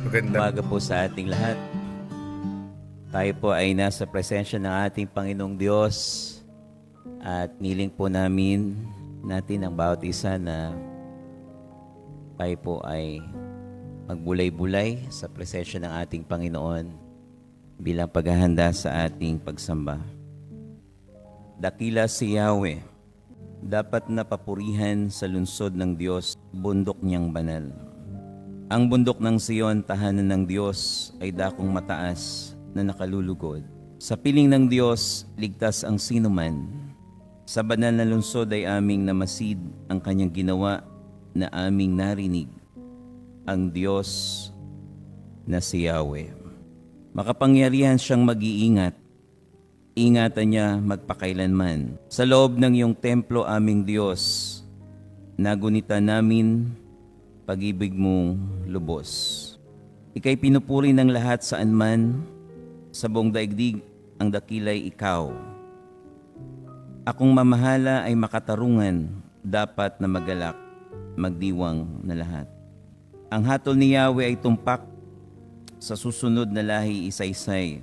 Magandang Umaga po sa ating lahat. Tayo po ay nasa presensya ng ating Panginoong Diyos at niling po natin ang bawat isa na tayo po ay magbulay-bulay sa presensya ng ating Panginoon bilang paghahanda sa ating pagsamba. Dakila si Yahweh, dapat napapurihan sa lungsod ng Diyos, bundok niyang banal. Ang bundok ng Sion, tahanan ng Diyos, ay dakong mataas na nakalulugod. Sa piling ng Diyos, ligtas ang sinuman. Sa banal na lungsod ay aming namasid ang kanyang ginawa na aming narinig. Ang Diyos na si Yahweh. Makapangyarihan siyang mag-iingat. Ingatan niya magpakailanman. Sa loob ng iyong templo, aming Diyos, nagunita namin pag-ibig mong lubos. Ika'y pinupuri ng lahat saan man, sa buong daigdig ang dakila'y ikaw. Akong mamahala ay makatarungan, dapat na magalak, magdiwang na lahat. Ang hatol ni Yahweh ay tumpak, sa susunod na lahi isaysay.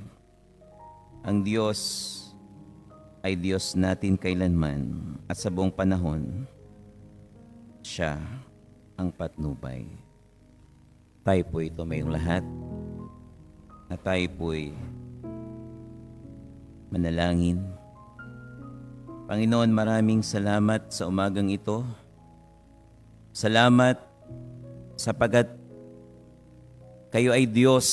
Ang Diyos ay Diyos natin kailanman, at sa buong panahon, Siya ang patnubay. Tayo po'y tumayong lahat at tayo po'y manalangin. Panginoon, maraming salamat sa umagang ito. Salamat sapagat kayo ay Diyos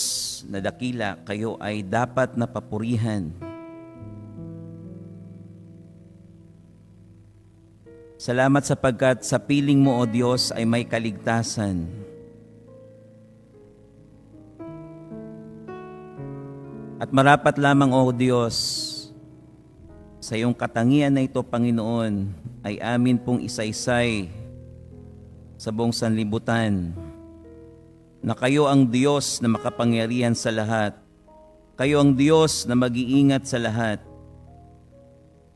na dakila, kayo ay dapat na papurihan. Salamat sapagkat sa piling mo, O Diyos, ay may kaligtasan. At marapat lamang, O Diyos, sa iyong katangian na ito, Panginoon, ay amin pong isaysay sa buong sanlibutan na kayo ang Diyos na makapangyarihan sa lahat. Kayo ang Diyos na mag-iingat sa lahat.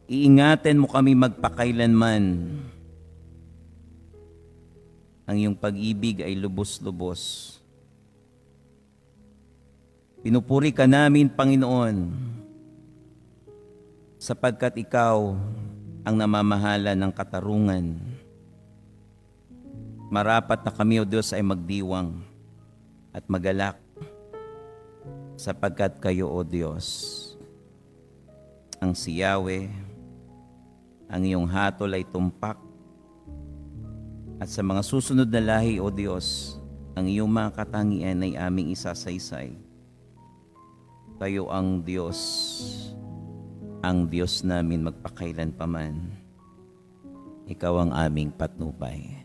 Iingatan mo kami magpakailanman. Ang iyong pag-ibig ay lubos-lubos. Pinupuri ka namin, Panginoon, sapagkat ikaw ang namamahala ng katarungan. Marapat na kami, O Diyos, ay magdiwang at magalak, sapagkat kayo, O Diyos, ang si Yahweh, ang iyong hatol ay tumpak, at sa mga susunod na lahi, O Diyos, ang iyong mga katangian ay aming isasaysay. Kayo ang Diyos namin magpakailan pa man. Ikaw ang aming patnubay.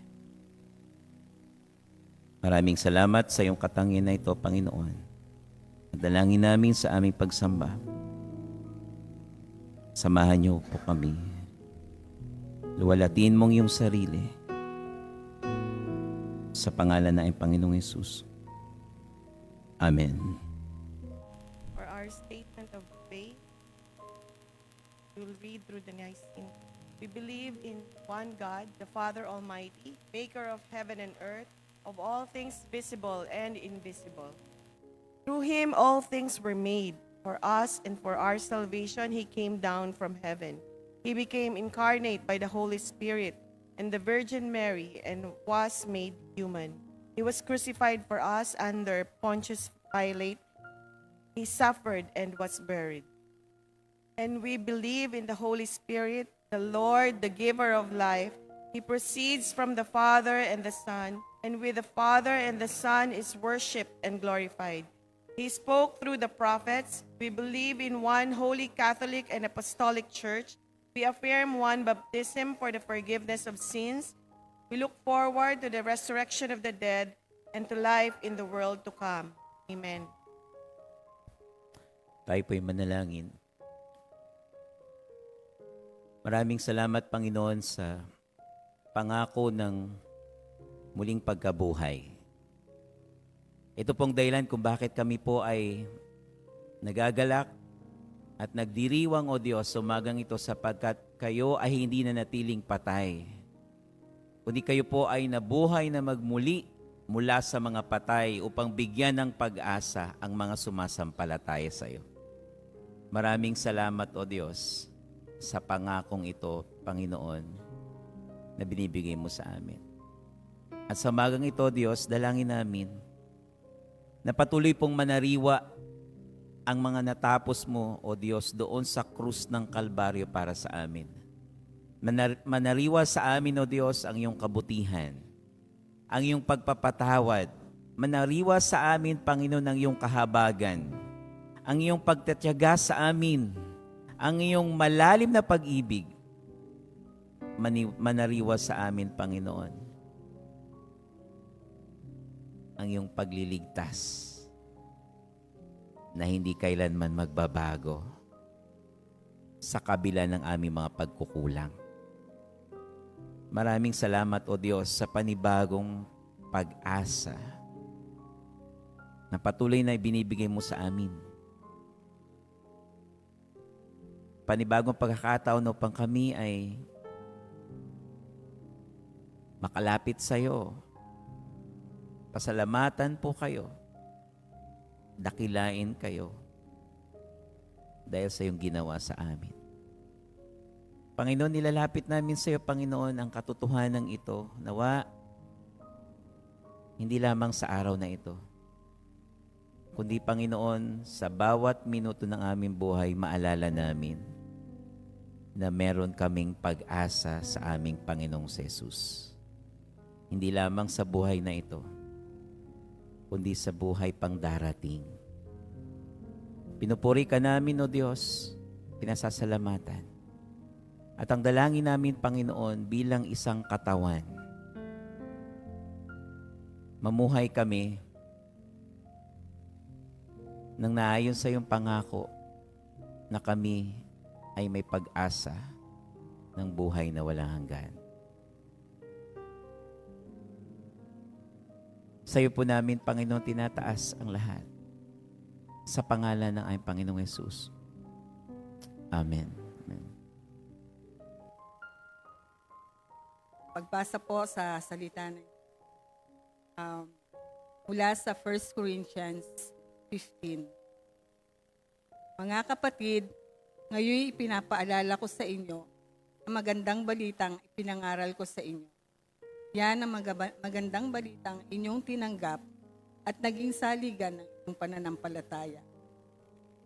Maraming salamat sa iyong katangian na ito, Panginoon. Dalangin namin sa aming pagsamba. Samahan niyo po kami. Luwalatin mong iyong sarili sa pangalan ng Panginoong Hesus. Amen. For our statement of faith, we will read through the Nicene. We believe in one God, the Father Almighty, maker of heaven and earth, of all things visible and invisible. Through him all things were made. For us and for our salvation, he came down from heaven. He became incarnate by the Holy Spirit and the Virgin Mary and was made human. He was crucified for us under Pontius Pilate. He suffered and was buried. And we believe in the Holy Spirit, the Lord, the giver of life. He proceeds from the Father and the Son, and with the Father and the Son is worshipped and glorified. He spoke through the prophets. We believe in one holy Catholic and Apostolic Church. We affirm one baptism for the forgiveness of sins. We look forward to the resurrection of the dead and to life in the world to come. Amen. Tayo po'y manalangin. Maraming salamat, Panginoon, sa pangako ng muling pagkabuhay. Ito pong dahilan kung bakit kami po ay nagagalak at nagdiriwang, O Diyos, sa umagang ito sapagkat kayo ay hindi na natiling patay. Kundi kayo po ay nabuhay na magmuli mula sa mga patay upang bigyan ng pag-asa ang mga sumasampalataya sa iyo. Maraming salamat, O Diyos, sa pangakong ito, Panginoon, na binibigay mo sa amin. At sa magang ito, Diyos, dalangin namin na patuloy pong manariwa ang mga natapos mo, O Diyos, doon sa krus ng Kalbaryo para sa amin. Manariwa sa amin, O Diyos, ang iyong kabutihan, ang iyong pagpapatawad. Manariwa sa amin, Panginoon, ang iyong kahabagan, ang iyong pagtatyaga sa amin, ang iyong malalim na pag-ibig. Manariwa sa amin, Panginoon, ang iyong pagliligtas na hindi kailanman magbabago sa kabila ng aming mga pagkukulang. Maraming salamat, O Diyos, sa panibagong pag-asa na patuloy na ibinibigay mo sa amin. Panibagong pagkakataon upang kami ay makalapit sa iyo. Pasalamatan po kayo. Dakilain kayo dahil sa iyong ginawa sa amin. Panginoon, nilalapit namin sa iyo, Panginoon, ang katotohanan ito. Nawa, hindi lamang sa araw na ito, kundi, Panginoon, sa bawat minuto ng aming buhay, maalala namin na meron kaming pag-asa sa aming Panginoong Jesus. Hindi lamang sa buhay na ito, kundi sa buhay pang darating. Pinupuri ka namin, O Diyos, pinasasalamatan. At ang dalangin namin, Panginoon, bilang isang katawan, mamuhay kami nang naayon sa iyong pangako na kami ay may pag-asa ng buhay na walang hanggan. Sa iyo po namin, Panginoon, tinataas ang lahat. Sa pangalan ng aming Panginoong Yesus. Amen. Amen. Pagbasa po sa salita ng mula sa 1 Corinthians 15. Mga kapatid, ngayon ipinapaalala ko sa inyo ang magandang balitang ipinangaral ko sa inyo. Yan ang magandang balitang inyong tinanggap at naging saligan ng inyong pananampalataya.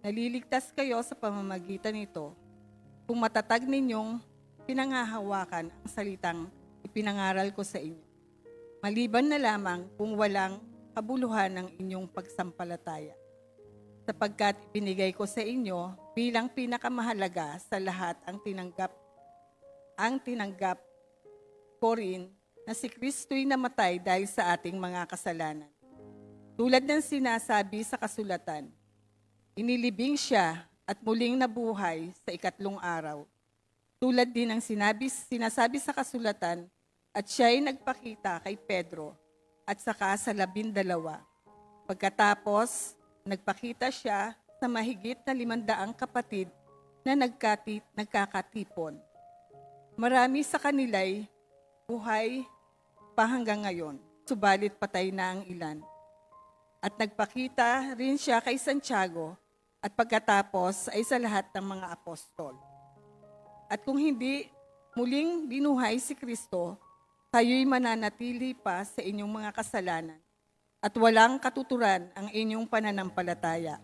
Naliligtas kayo sa pamamagitan nito kung matatag ninyong pinanghahawakan ang salitang ipinangaral ko sa inyo. Maliban na lamang kung walang kabuluhan ng inyong pagsampalataya. Sapagkat ibinigay ko sa inyo bilang pinakamahalaga sa lahat ang tinanggap ko rin na si Kristo'y namatay dahil sa ating mga kasalanan. Tulad ng sinasabi sa kasulatan, inilibing siya at muling nabuhay sa ikatlong araw. Tulad din ng sinasabi sa kasulatan, at siya'y nagpakita kay Pedro at saka sa 12. Pagkatapos, nagpakita siya sa mahigit na 500 kapatid na nagkakatipon. Marami sa kanila'y buhay pa hanggang ngayon, subalit patay na ang ilan. At nagpakita rin siya kay Santiago at pagkatapos ay sa lahat ng mga apostol. At kung hindi muling binuhay si Kristo, kayo'y mananatili pa sa inyong mga kasalanan at walang katuturan ang inyong pananampalataya.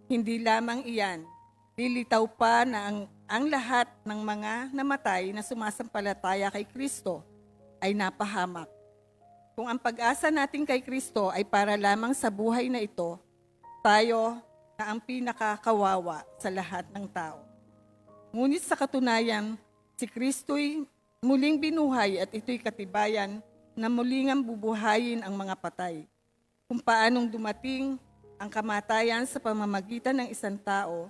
Hindi lamang iyan, lilitaw pa na ang lahat ng mga namatay na sumasampalataya kay Kristo ay napahamak. Kung ang pag-asa natin kay Kristo ay para lamang sa buhay na ito, tayo na ang pinakakawawa sa lahat ng tao. Ngunit sa katunayan, si Kristo'y muling binuhay at ito'y katibayan na muling ang bubuhayin ang mga patay. Kung paanong dumating ang kamatayan sa pamamagitan ng isang tao,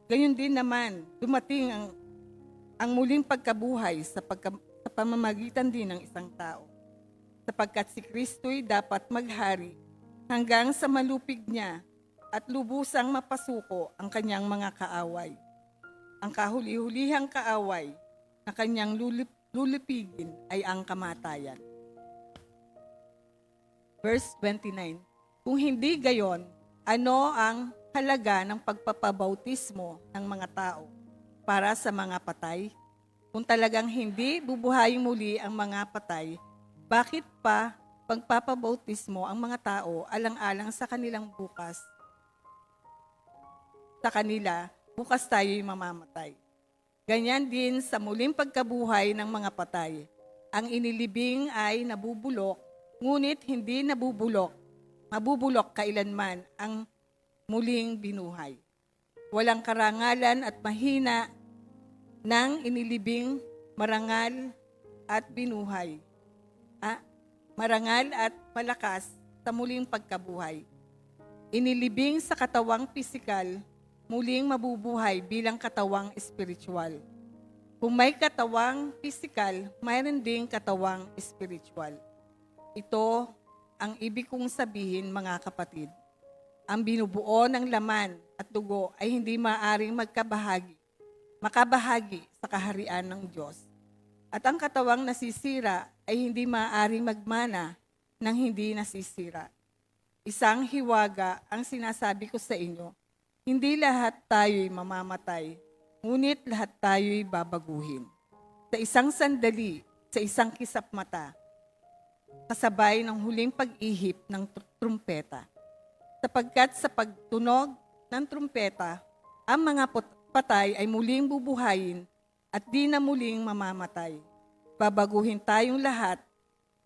gayon din naman dumating ang muling pagkabuhay sa pamamagitan din ng isang tao. Sapagkat si Kristo'y dapat maghari hanggang sa malupig niya at lubusang mapasuko ang kanyang mga kaaway. Ang kahuli-hulihang kaaway na kanyang lulupigin ay ang kamatayan. verse 29. Kung hindi gayon, ano ang halaga ng pagpapabautismo ng mga tao para sa mga patay? Kung talagang hindi bubuhayin muli ang mga patay, bakit pa pagpapabautismo ang mga tao alang-alang sa kanilang bukas? Sa kanila, bukas tayo'y mamamatay. Ganyan din sa muling pagkabuhay ng mga patay. Ang inilibing ay nabubulok, ngunit hindi nabubulok. Mabubulok kailanman ang muling binuhay. Walang karangalan at mahina ng inilibing marangal at binuhay. Marangal at malakas sa muling pagkabuhay. Inilibing sa katawang pisikal, muling mabubuhay bilang katawang espiritual. Kung may katawang pisikal, mayroon ding katawang espiritual. Ito ang ibig kong sabihin, mga kapatid. Ang binubuo ng laman at dugo ay hindi maaaring makabahagi sa kaharian ng Diyos. At ang katawang nasisira ay hindi maaaring magmana ng hindi nasisira. Isang hiwaga ang sinasabi ko sa inyo. Hindi lahat tayo'y mamamatay, ngunit lahat tayo'y babaguhin. Sa isang sandali, sa isang kisap mata, kasabay ng huling pag-ihip ng trumpeta. Sapagkat sa pagtunog ng trumpeta, ang mga patay ay muling bubuhayin at di na muling mamamatay. Babaguhin tayong lahat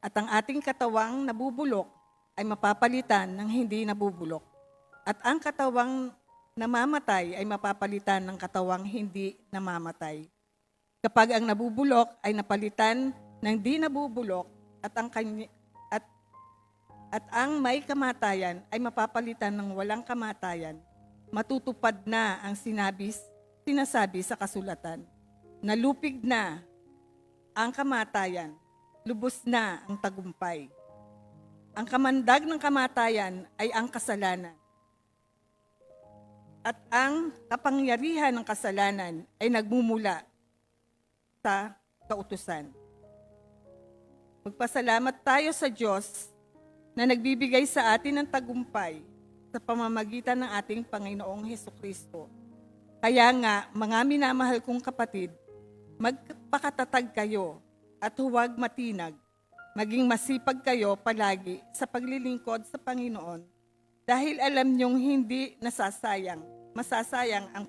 at ang ating katawang nabubulok ay mapapalitan ng hindi nabubulok. At ang katawang namamatay ay mapapalitan ng katawang hindi namamatay. Kapag ang nabubulok ay napalitan ng di nabubulok at ang may kamatayan ay mapapalitan ng walang kamatayan, matutupad na ang sinasabi sa kasulatan. Nalupig na ang kamatayan, lubos na ang tagumpay. Ang kamandag ng kamatayan ay ang kasalanan. At ang kapangyarihan ng kasalanan ay nagmumula sa kautusan. Magpasalamat tayo sa Diyos na nagbibigay sa atin ng tagumpay sa pamamagitan ng ating Panginoong Hesukristo. Kaya nga, mga minamahal kong kapatid, magpakatatag kayo at huwag matinag. Maging masipag kayo palagi sa paglilingkod sa Panginoon dahil alam niyong hindi masasayang ang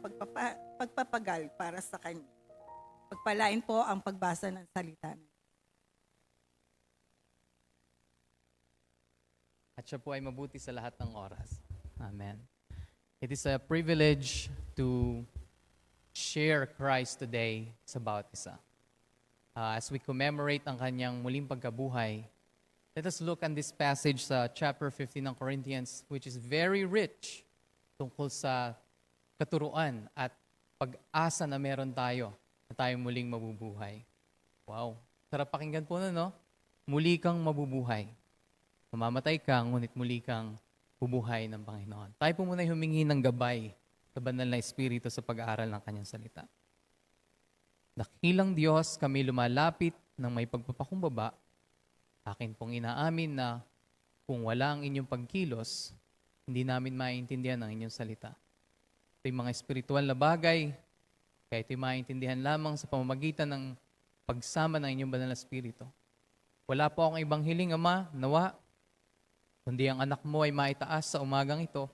pagpapagal para sa Kanya. Pagpalain po ang pagbasa ng salita. At siya po ay mabuti sa lahat ng oras. Amen. It is a privilege to share Christ today sa bawat isa. As we commemorate ang kanyang muling pagkabuhay, let us look on this passage sa chapter 15 ng Corinthians, which is very rich tungkol sa katuruan at pag-asa na meron tayo na tayo muling mabubuhay. Wow. Sarap pakinggan po na, no? Muli kang mabubuhay. Mamamatay ka, ngunit muli kang bubuhay ng Panginoon. Tayo po muna humingi ng gabay sa banal na Espiritu sa pag-aaral ng kanyang salita. Dakilang Diyos, kami lumalapit ng may pagpapakumbaba. Akin pong inaamin na kung wala ang inyong pagkilos, hindi namin maintindihan ang inyong salita. Ito'y mga espiritual na bagay, kaya ito'y maintindihan lamang sa pamamagitan ng pagsama ng inyong banal na Espiritu. Wala po akong ibang hiling, Ama, nawa, kundi ang anak mo ay maitaas sa umagang ito.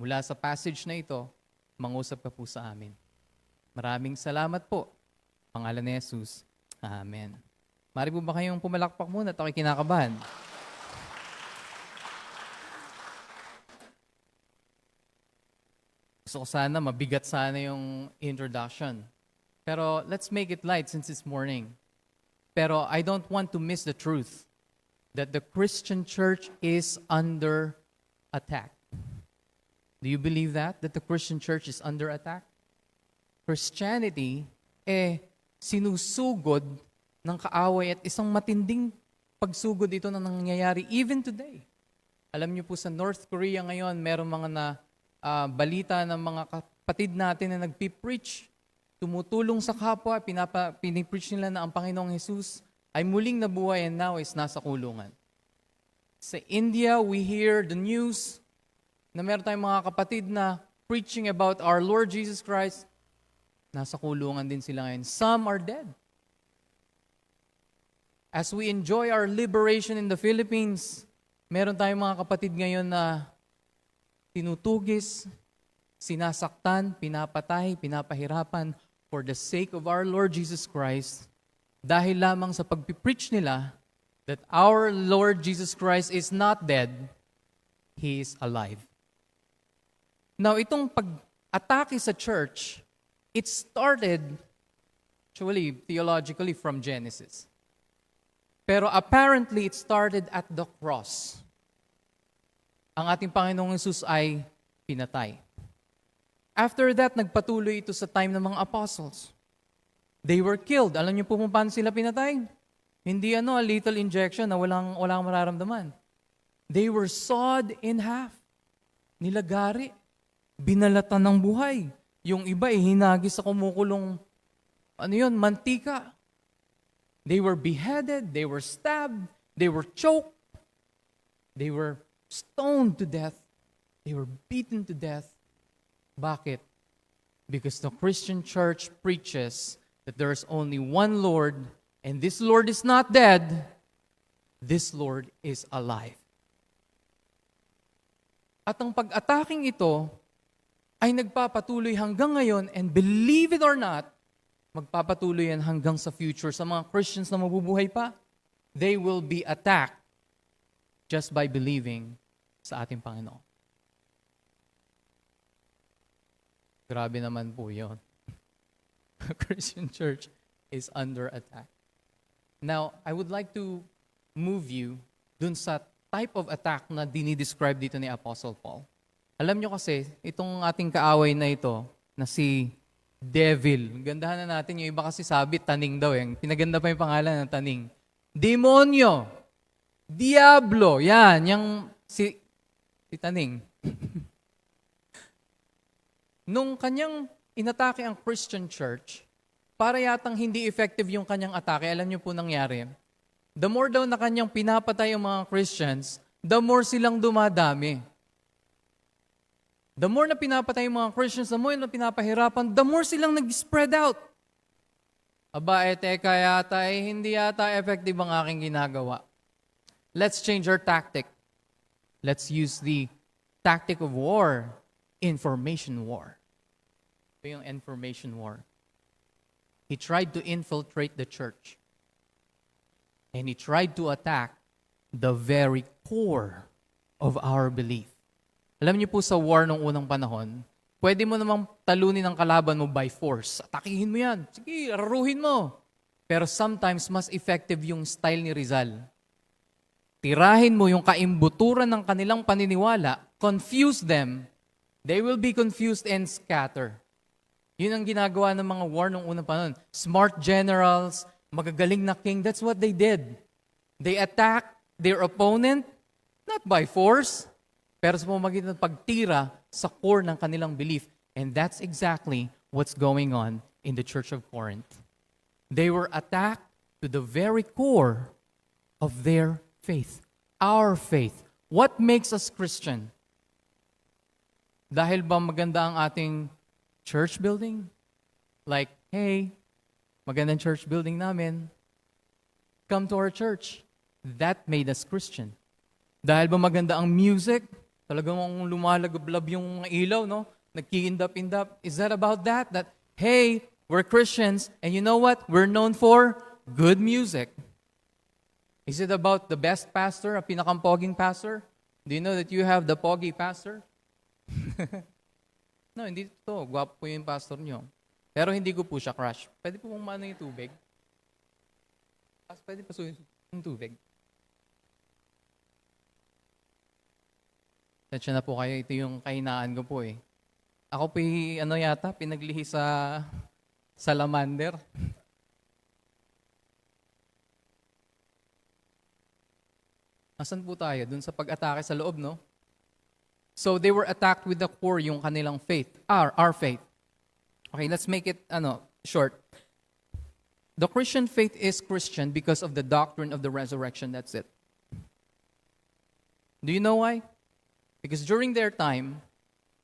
Mula sa passage na ito, mangusap ka po sa amin. Maraming salamat po. Pangalan ni Jesus. Amen. Mari po ba kayong pumalakpak muna at ako'y kinakabahan? Gusto ko sana, mabigat sana yung introduction. Pero let's make it light since it's morning. Pero I don't want to miss the truth that the Christian church is under attack. Do you believe that? That the Christian church is under attack? Christianity, sinusugod ng kaaway at isang matinding pagsugod ito na nangyayari even today. Alam niyo po sa North Korea ngayon, meron mga balita ng mga kapatid natin na nagpipreach, tumutulong sa kapwa, pinipreach nila na ang Panginoong Jesus ay muling nabuhay and now is nasa kulungan. Sa India, we hear the news na meron tayong mga kapatid na preaching about our Lord Jesus Christ. Nasa kulungan din sila ngayon. Some are dead. As we enjoy our liberation in the Philippines, meron tayong mga kapatid ngayon na tinutugis, sinasaktan, pinapatay, pinapahirapan for the sake of our Lord Jesus Christ dahil lamang sa pagpipreach nila that our Lord Jesus Christ is not dead, He is alive. Now, itong pag-atake sa church, it started, actually, theologically from Genesis. Pero apparently, it started at the cross. Ang ating Panginoong Hesus ay pinatay. After that, nagpatuloy ito sa time ng mga apostles. They were killed. Alam niyo po kung paano sila pinatay? Hindi a little injection na walang mararamdaman. They were sawed in half. Nilagari. Binalatan ng buhay. Yung iba hinagis sa kumukulong, mantika. They were beheaded, they were stabbed, they were choked, they were stoned to death, they were beaten to death. Bakit? Because the Christian church preaches that there is only one Lord, and this Lord is not dead, this Lord is alive. At ang pag-ataking ito ay nagpapatuloy hanggang ngayon, and believe it or not, magpapatuloy yan hanggang sa future. Sa mga Christians na mabubuhay pa, they will be attacked just by believing sa ating Panginoon. Grabe naman po yun. The Christian church is under attack. Now, I would like to move you dun sa type of attack na dinidescribe dito ni Apostle Paul. Alam nyo kasi, itong ating kaaway na ito, na si Devil. Gandahan na natin, yung iba kasi sabi, taning daw. Pinaganda pa yung pangalan ng taning. Demonyo. Diablo. Yan, yung si taning. Nung kanyang inatake ang Christian church, para yatang hindi effective yung kanyang atake, alam niyo po nangyari. The more daw na kanyang pinapatay ang mga Christians, the more silang dumadami. The more na pinapatay yung mga Christians, the more na pinapahirapan, the more silang nag-spread out. Aba, teka yata, hindi yata effective ang aking ginagawa. Let's change our tactic. Let's use the tactic of war, information war. Ito yung information war. He tried to infiltrate the church. And he tried to attack the very core of our belief. Alam niyo po sa war nung unang panahon, pwede mo namang talunin ang kalaban mo by force. Atakihin mo yan. Sige, raruhin mo. Pero sometimes, mas effective yung style ni Rizal. Tirahin mo yung kaimbuturan ng kanilang paniniwala, confuse them, they will be confused and scatter. Yun ang ginagawa ng mga war nung unang panahon. Smart generals, magagaling na king, that's what they did. They attacked their opponent, not by force, pero sa pamamagitan ng pagtira sa core ng kanilang belief. And that's exactly what's going on in the Church of Corinth. They were attacked to the very core of their faith. Our faith. What makes us Christian? Dahil ba maganda ang ating church building? Like, hey, magandang church building namin. Come to our church. That made us Christian. Dahil ba maganda ang music? Talagang lumalagablab yung ilaw, no? Nagki-indap-indap. Is that about that? That, hey, we're Christians, and you know what? We're known for good music. Is it about the best pastor, a pinakampoging pastor? Do you know that you have the pogi pastor? No, hindi to. Gwapo po yung pastor nyo. Pero hindi ko po siya crush. Pwede po mong mano yung tubig? Pwede pa yung tubig. Tansya na po kayo. Ito yung kahinaan ko po eh. Ako po yata, pinaglihi sa salamander. Nasaan po tayo? Dun sa pag-atake sa loob, no? So they were attacked with the core, yung kanilang faith. Our faith. Okay, let's make it short. The Christian faith is Christian because of the doctrine of the resurrection. That's it. Do you know why? Because during their time,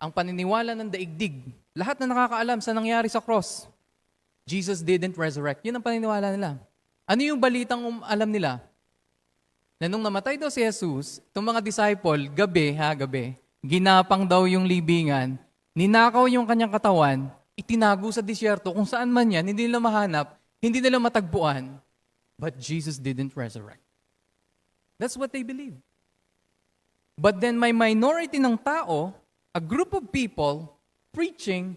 ang paniniwala ng daigdig, lahat na nakakaalam sa nangyari sa cross, Jesus didn't resurrect. Yun ang paniniwala nila. Ano yung balitang alam nila? Na nung namatay daw si Jesus, itong mga disciple, gabi, ginapang daw yung libingan, ninakaw yung kanyang katawan, itinago sa disyerto, kung saan man yan, hindi nila mahanap, hindi nila matagpuan. But Jesus didn't resurrect. That's what they believe. But then may minority ng tao, a group of people, preaching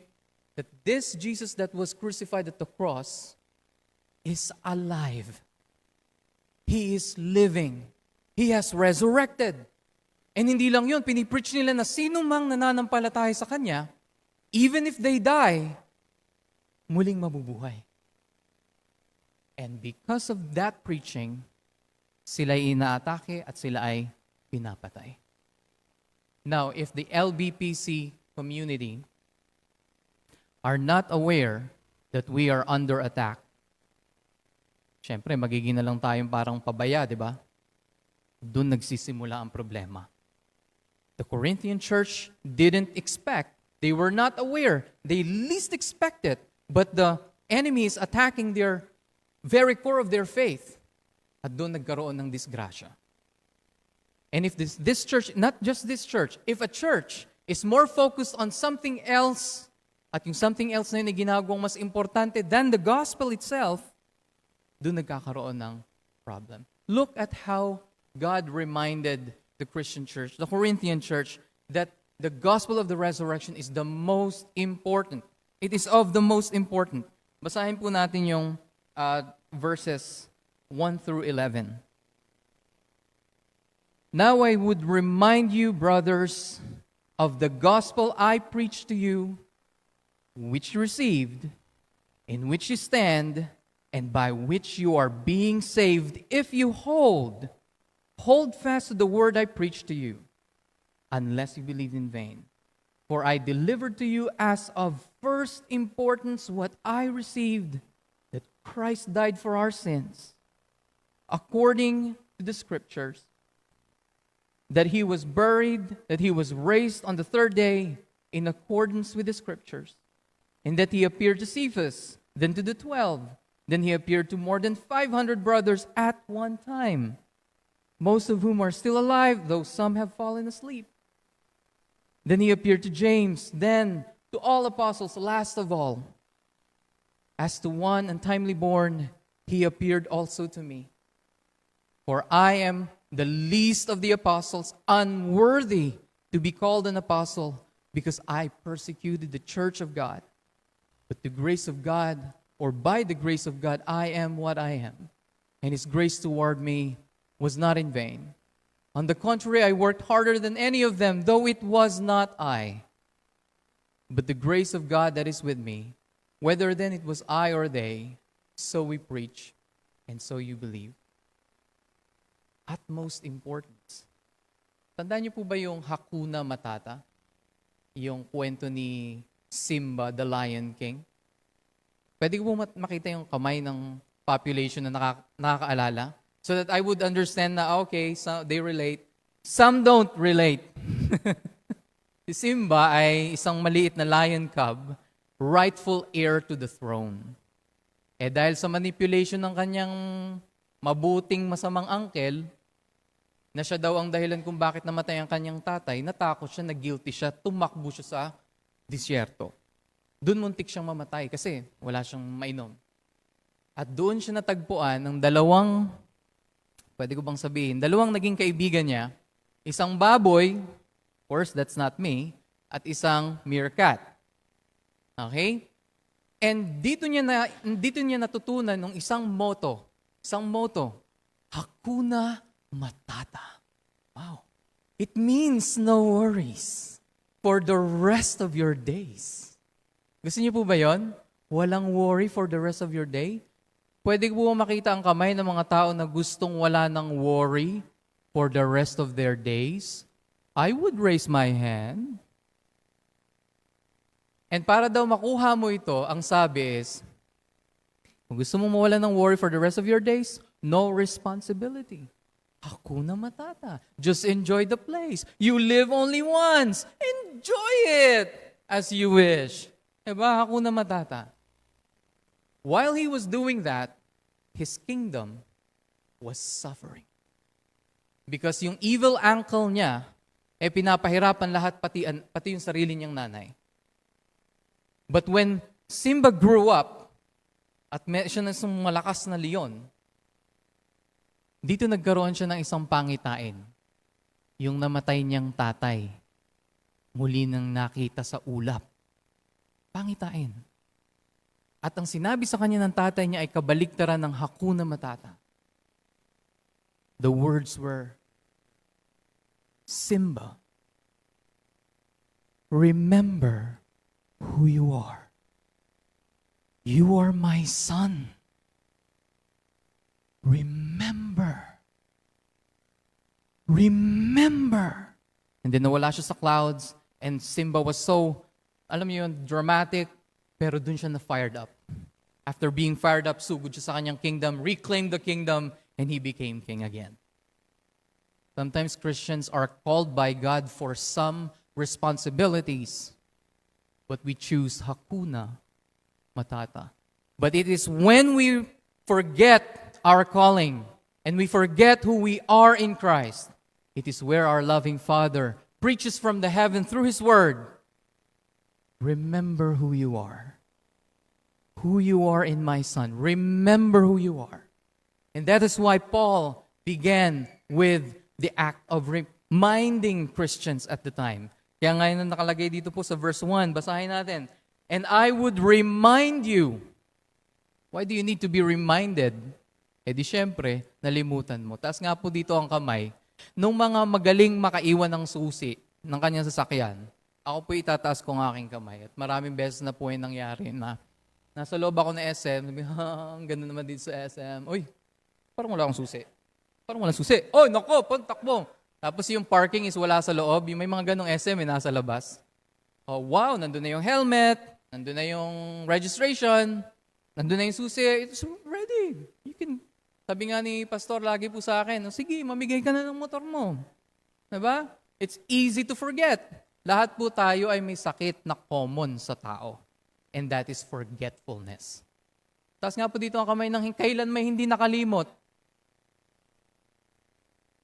that this Jesus that was crucified at the cross is alive. He is living. He has resurrected. And hindi lang yun, pinipreach nila na sino mang nananampalataya sa Kanya, even if they die, muling mabubuhay. And because of that preaching, sila ay inaatake at sila ay pinapatay. Now, if the LBPC community are not aware that we are under attack, syempre, magiging na lang tayong parang pabaya, di ba? Doon nagsisimula ang problema. The Corinthian church didn't expect. They were not aware. They least expected. But the enemy is attacking their very core of their faith. At doon nagkaroon ng disgrasya. And if this church, not just this church, if a church is more focused on something else, at yung something else na yun ay ginagawang mas importante than the gospel itself, doon nagkakaroon ng problem. Look at how God reminded the Christian church, the Corinthian church, that the gospel of the resurrection is the most important. It is of the most important. Basahin po natin yung verses 1 through 11. Now I would remind you, brothers, of the gospel I preached to you, which you received, in which you stand, and by which you are being saved, if you hold fast to the word I preached to you, unless you believe in vain. For I delivered to you as of first importance what I received, that Christ died for our sins, according to the Scriptures, that He was buried, that He was raised on the third day, in accordance with the Scriptures, and that He appeared to Cephas, then to the 12, then He appeared to more than 500 brothers at one time, most of whom are still alive, though some have fallen asleep. Then He appeared to James, then to all apostles, last of all. As to one untimely born, He appeared also to me. For I am the least of the apostles, unworthy to be called an apostle, because I persecuted the church of God. But the grace of God, or by the grace of God, I am what I am. And His grace toward me was not in vain. On the contrary, I worked harder than any of them, though it was not I, but the grace of God that is with me. Whether then it was I or they, so we preach, and so you believe. Utmost importance. Tandaan niyo po ba yung Hakuna Matata? Yung kwento ni Simba, the Lion King? Pwede ko po makita yung kamay ng population na nakakaalala? So that I would understand na, okay, so they relate. Some don't relate. Si Simba ay isang maliit na lion cub, rightful heir to the throne. Eh dahil sa manipulation ng kanyang mabuting masamang uncle, na siya daw ang dahilan kung bakit namatay ang kanyang tatay, natakot siya, na-guilty siya, tumakbo siya sa disyerto. Doon muntik siyang mamatay kasi wala siyang mainom. At doon siya natagpuan ng dalawang, pwede ko bang sabihin, dalawang naging kaibigan niya, isang baboy, of course, that's not me, at isang meerkat. Okay? And dito niya natutunan ng isang motto, Hakuna Matata. Wow. It means no worries for the rest of your days. Gusto niyo po ba yon? Walang worry for the rest of your day? Pwede po makita ang kamay ng mga tao na gustong wala ng worry for the rest of their days? I would raise my hand. And para daw makuha mo ito, ang sabi is, kung gusto mo mawala ng worry for the rest of your days, no responsibility. Hakuna Matata. Just enjoy the place. You live only once. Enjoy it as you wish. Diba? Hakuna Matata. While he was doing that, his kingdom was suffering. Because yung evil uncle niya, pinapahirapan lahat pati yung sarili niyang nanay. But when Simba grew up, at siya na isang malakas na leon, dito nagkaroon siya ng isang pangitain. Yung namatay niyang tatay, muli nang nakita sa ulap. Pangitain. At ang sinabi sa kanya ng tatay niya ay kabaligtaran ng Hakuna Matata. The words were, Simba, remember who you are. You are my son. Remember. Remember. And then nawala siya sa clouds and Simba was so, alam niyo yun, dramatic, pero dun siya na-fired up. After being fired up, sugod siya sa kanyang kingdom, reclaimed the kingdom, and he became king again. Sometimes Christians are called by God for some responsibilities, but we choose Hakuna Matata. But it is when we forget our calling and we forget who we are in Christ, it is where our loving Father preaches from the heaven through His Word. Remember who you are. Who you are in my Son. Remember who you are. And that is why Paul began with the act of reminding Christians at the time. Kaya ngayon na nakalagay dito po sa verse 1, basahin natin. And I would remind you. Why do you need to be reminded? Di syempre, nalimutan mo. Taas nga po dito ang kamay. Nung mga magaling makaiwan ng susi ng kanyang sasakyan, ako po itataas ko ang aking kamay. At maraming beses na po yung nangyari na nasa loob ako ng SM, ang ganda naman dito sa SM. Uy, parang wala akong susi. Parang walang susi. Oh, nako, takbo. Tapos yung parking is wala sa loob. Yung may mga ganong SM, nasa labas. Oh, wow, nandun na yung helmet, nandun na yung registration, nandun na yung susi. It's ready. You can, sabi nga ni Pastor lagi po sa akin, sige, mamigay ka na ng motor mo. Diba? It's easy to forget. Lahat po tayo ay may sakit na common sa tao. And that is forgetfulness. Tapos nga po dito ang kamay ng kailan may hindi nakalimot.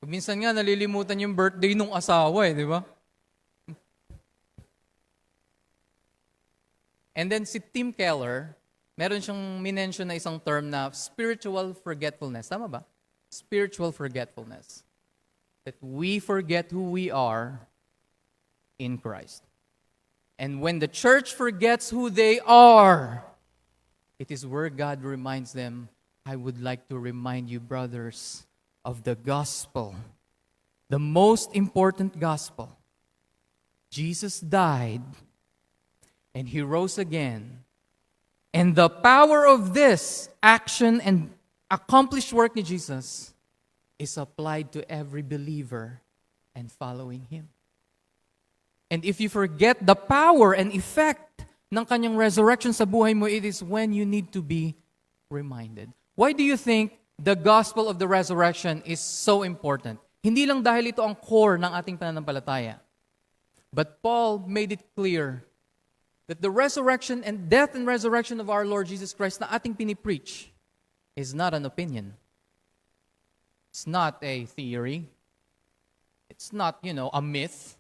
Minsan nga nalilimutan yung birthday nung asawa di ba? And then si Tim Keller, meron siyang minention na isang term na spiritual forgetfulness. Tama ba? Spiritual forgetfulness. That we forget who we are in Christ. And when the church forgets who they are, it is where God reminds them, I would like to remind you, brothers, of the gospel, the most important gospel. Jesus died, and He rose again. And the power of this action and accomplished work ni Jesus is applied to every believer and following Him. And if you forget the power and effect ng kanyang resurrection sa buhay mo, it is when you need to be reminded. Why do you think the gospel of the resurrection is so important? Hindi lang dahil ito ang core ng ating pananampalataya. But Paul made it clear that the resurrection and death and resurrection of our Lord Jesus Christ na ating pinipreach is not an opinion. It's not a theory. It's not, a myth.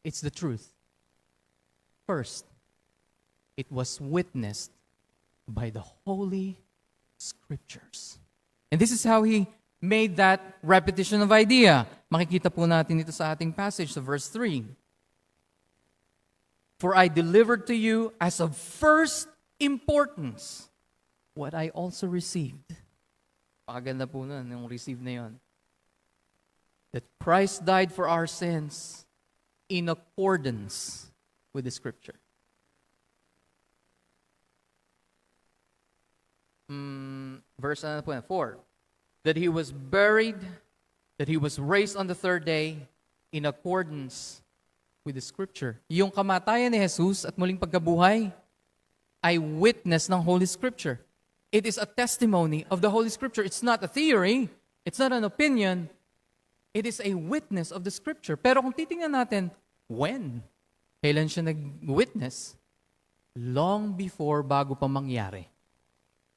It's the truth. First, it was witnessed by the Holy Scriptures. And this is how he made that repetition of idea. Makikita po natin ito sa ating passage, sa verse 3. For I delivered to you as of first importance what I also received. Pakaganda po nun, yung receive na yun. That Christ died for our sins in accordance with the Scripture. Verse 4. That He was buried, that He was raised on the third day in accordance with the Scripture. Yung kamatayan ni Jesus at muling pagkabuhay ay witness ng Holy Scripture. It is a testimony of the Holy Scripture. It's not a theory. It's not an opinion. It is a witness of the Scripture. Pero kung titingnan natin, when? Kailan siya nag-witness? Long before, bago pa mangyari.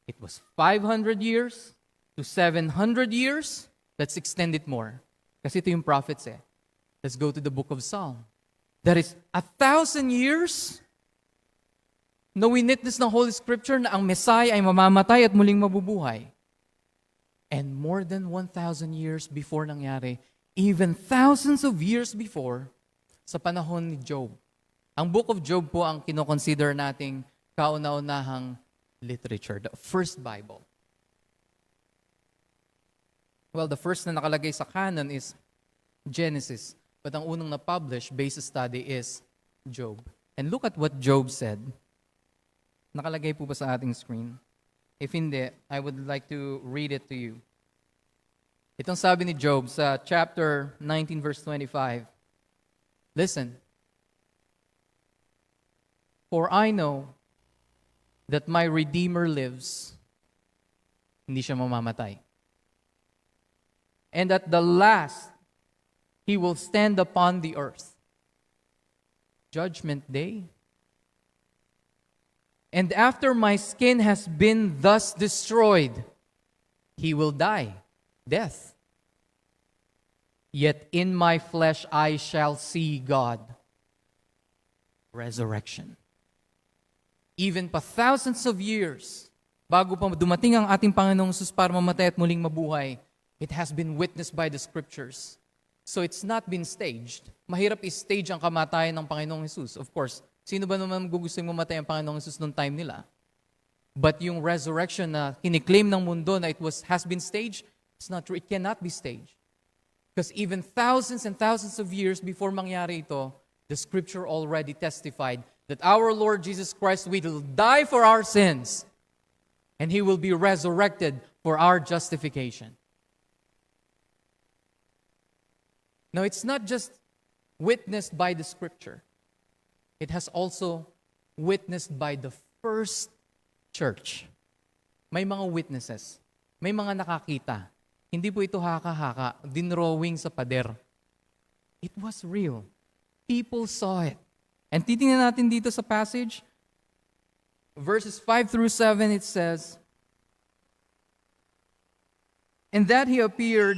It was 500 years to 700 years. Let's extend it more. Kasi ito yung prophets eh. Let's go to the book of Psalm. That is 1,000 years na winitness ng Holy Scripture na ang Messiah ay mamamatay at muling mabubuhay. And more than 1,000 years before nangyari, even thousands of years before, sa panahon ni Job. Ang book of Job po ang kinoconsider nating kauna-unahang literature, the first Bible. Well, the first na nakalagay sa canon is Genesis. But ang unang na-publish, base study, is Job. And look at what Job said. Nakalagay po ba sa ating screen? If hindi, I would like to read it to you. Itong sabi ni Job sa chapter 19, verse 25. Listen. For I know that my Redeemer lives. Hindi siya mamamatay. And at the last, He will stand upon the earth. Judgment day. And after my skin has been thus destroyed, he will die, death. Yet in my flesh I shall see God, resurrection. Even pa thousands of years, bago pa dumating ang ating Panginoong Jesus para mamatay at muling mabuhay, it has been witnessed by the Scriptures. So it's not been staged. Mahirap i-stage ang kamatayan ng Panginoong Jesus. Of course, sino ba naman gugustuhin mamatay ang Panginoong Jesus noong time nila? But yung resurrection na kiniklaim ng mundo na has been staged, it's not true. It cannot be staged. Because even thousands and thousands of years before mangyari ito, the Scripture already testified that our Lord Jesus Christ will die for our sins and He will be resurrected for our justification. Now, it's not just witnessed by the Scripture. It has also witnessed by the first church. May mga witnesses. May mga nakakita. Hindi po ito haka-haka, dinrawing sa pader. It was real. People saw it. And titingnan natin dito sa passage, verses 5 through 7, it says, And that He appeared